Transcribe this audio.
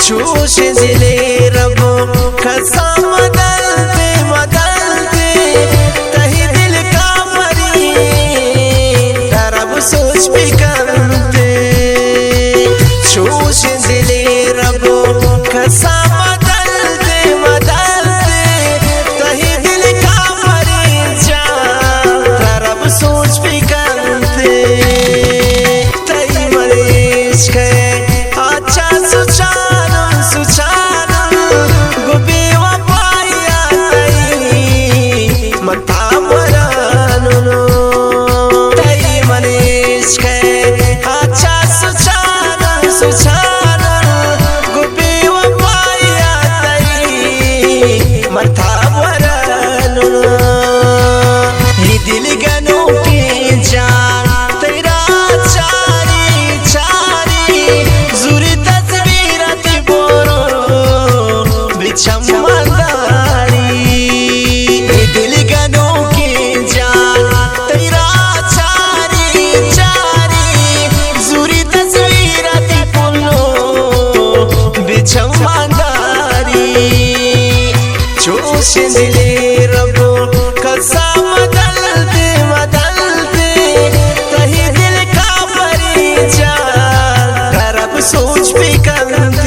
चूश दिले रबो कसम बदलते बदलते कहीं दिल का मरी रब सोच भी करते। चूश दिले रबो कसम बदलते बदलते कहीं दिल का मरी जा रब सोच भी करते। तई मरीज के अच्छा सुचारू सुचारू गुबी वपाया तई मता मरानु तई मरीज के अच्छा सुचारू सुचारू गुबी वपाया तई मता मरानु। ये दिल गनो के जान तेरा चारी चारी जुरी तस्वीर ती बोरो बिछम मंदारी। ये दिल गनो के जान तेरा चारी चारी जुरी तस्वीर ती बोरो बिछम मंदारी। चूश दिले रबो कसम बदलते बदलते कहीं दिल का मरी जा रब सोच भी करते।